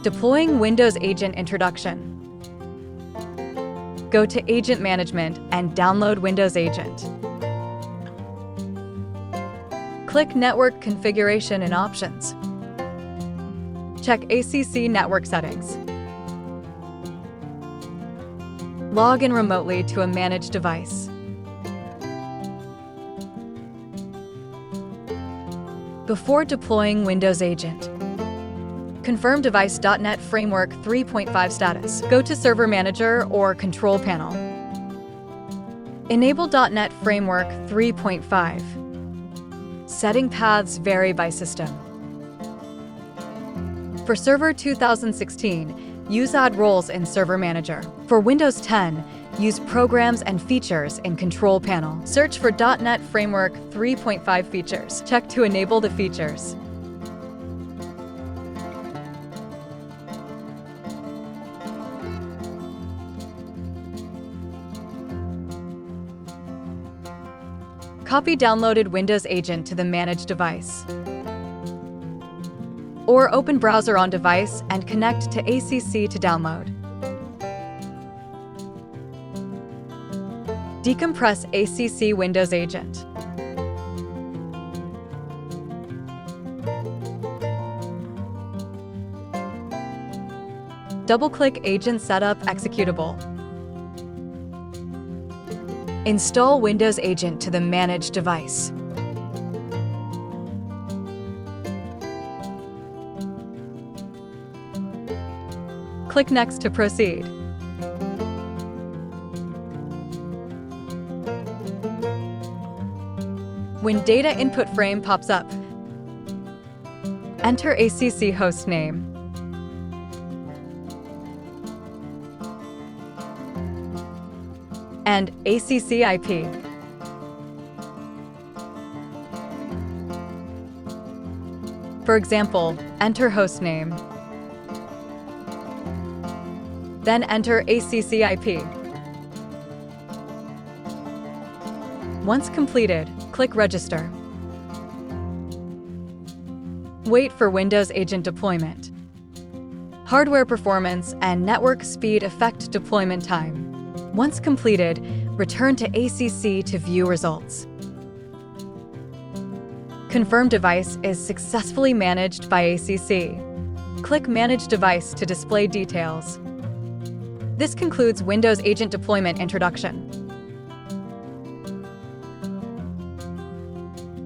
Deploying Windows Agent Introduction. Go to Agent Management and download Windows Agent. Click Network Configuration and Options. Check ACC Network Settings. Log in remotely to a managed device. Before deploying Windows Agent, confirm device.NET Framework 3.5 status. Go to Server Manager or Control Panel. Enable .NET Framework 3.5. Setting paths vary by system. For Server 2016, use Add Roles in Server Manager. For Windows 10, use Programs and Features in Control Panel. Search for .NET Framework 3.5 features. Check to enable the features. Copy downloaded Windows Agent to the managed device. Or open browser on device and connect to ACC to download. Decompress ACC Windows Agent. Double-click Agent Setup Executable. Install Windows Agent to the managed device. Click Next to proceed. When Data Input Frame pops up, enter ACC host name. And ACC IP. For example, enter host name. Then enter ACC IP. Once completed, click Register. Wait for Windows Agent deployment. Hardware performance and network speed affect deployment time. Once completed, return to ACC to view results. Confirm device is successfully managed by ACC. Click Manage Device to display details. This concludes Windows Agent Deployment Introduction.